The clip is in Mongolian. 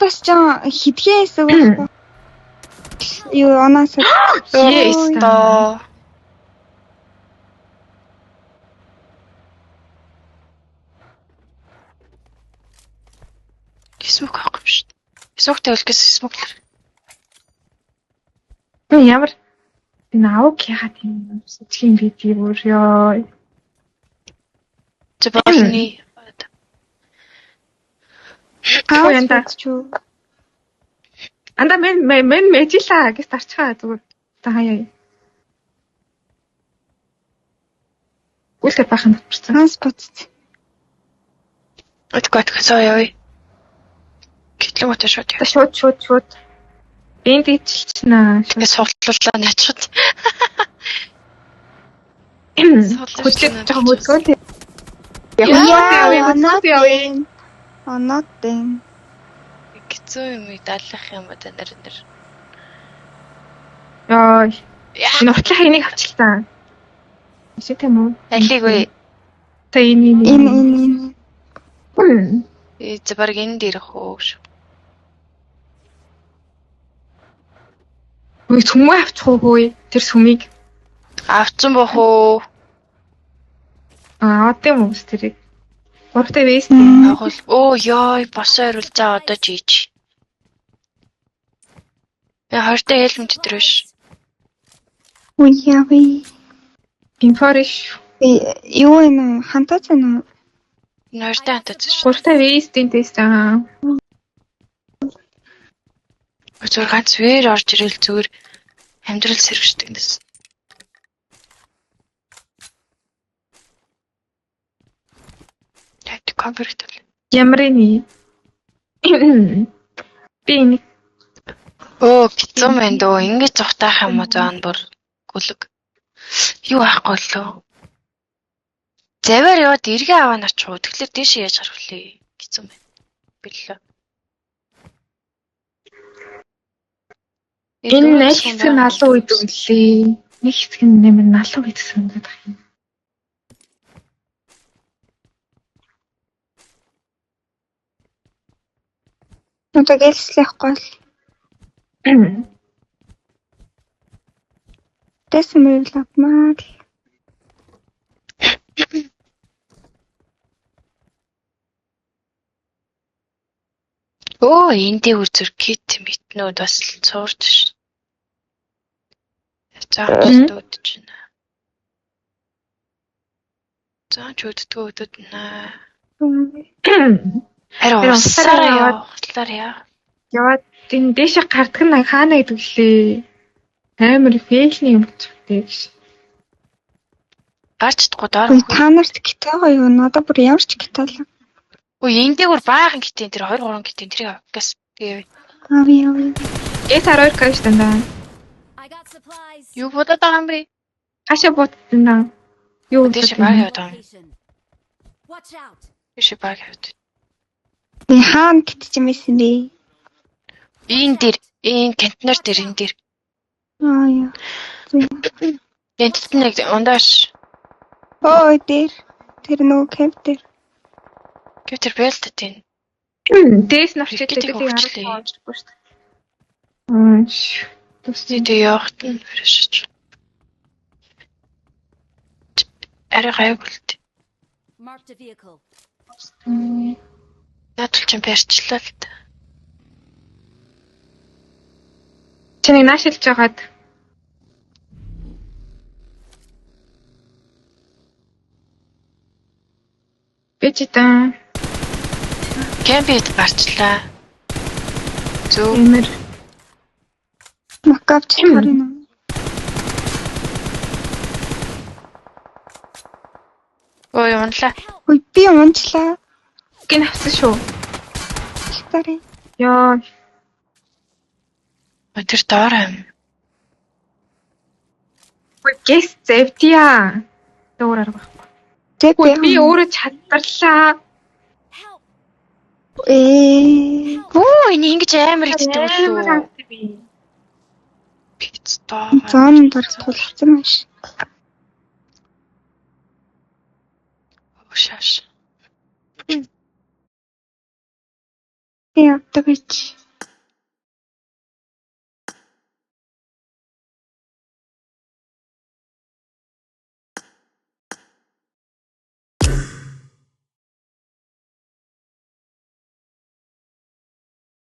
бас жаа хидгээ хэсэг байхгүй. Юу онаас Yes. Смок авах юм шүү дээ. Смоктэй үлгээс смоклер. Ямар наавг яхад юм сэтгэн бити бүр ёо. Зөвхөн Янда. Анда мен мэжила гэж тарчгаа зүгээр. Та хаяа. Үлдээ бахан татчихсан. транспорт. Отгот хасаа. Гэтлэн утаа шууд яа. Шууд. Энд ичилчихнэ. Тэгээ сууллуулаа наачаад. Хөдлөж байгаа хөдгөө. Онотын. Гэцүү юм даалгах юм ба нэр. Яа. Энэ утлах энийг авчлаа. Ишээ тэм үү? Алиг вэ? Тэ энэ. Зөв баг энэ дээр хөөш. Үгүй сүмээ авчих уугүй тэр сүмийг Авцсан бох уу? аваад юм уу тэрийг. Гуртай вест. Агуул. Оо ёо, босоо ируулж байгаа одоо жийж. Хартай хэлмэд төрөш. Уяви. Инфориш. Юу энэ хантаач нь Нөртэй хатаач шүү. Гуртай вестийн тест аа. Зүгээр ганц вэр орж ирэл зүгээр амьдрал сэрвчдэг нэс. Тэт конверт. Ямар нэг. Би нэг Оо, гизэн байна дөө. Ингэж зогтаах юм уу заан бүр гүлэг. Юу аахгүй лөө. Завар яваад эргээ аваа наачуу. Тэгэхээр дээшээ яаж гарах вүлээ? Гизэн байна. Биллээ. энэ нэг хэсэг нь алуу үед үлээ. Нэг хэсэг нь нэмэр налуу гэдсэн юм байна. одоо гэлслэхгүй л. Тэсмэрлап маар. Оо, энэ дээр үзэр кит митнүүд бас цуурч ш. Заавчдууд ч нэ. Заавчдгүй өдөд нэ. Харин усаараа явуулаар яа. Яваад энэ дэше гарддаг нь хаана гэдэг лээ. Амар фэйлний юм болчихтэй гэж. Гарчдаггүй доор. Та нарт гитагаа юу надад бүр ямар ч гитаалаа. Өө энэ дээгүүр баахан гитэн тэр 2 3 гитэн тэрийг авгаас тэгээ. Ави. S12 каш дандаа. Юу бодоод байгаа юм бэ? Хашаа ботдана. Юу Дэше баг яваад байгаа. Дэше баг яваад. Би хаан гитч юм эсэн бэ? Энэ дээр энэ контейнер дээр энэ дээр. Аа яа. Энд нэг ундаш. Ой дээр. Тэр нөгөө кемп дээр. Гэтэр бэлт тийм. Дэс навчээд Гитийг тэгээд өгчлээ. Тусдээ явахт нь фрэш. Арай гайвуулт. Marked a vehicle. Наадвал ч барьчлаа л та. чиний наашилж жагаад би ч та Кемпэд барьчлаа. Зөв. эмэр Макавч харина. Ой, унлаа. Ой би унчлаа. гин авсан шүү. Хитарэ. Яа, Тэр доор юм. гэс зэвтия. Дуураар байхгүй. Тэг Би өөрөө чадварлаа. Оо, энэ ингэж амар иддэг үү? Пицца. зон дор тулцсан маш. Шаш. явдаг гэж.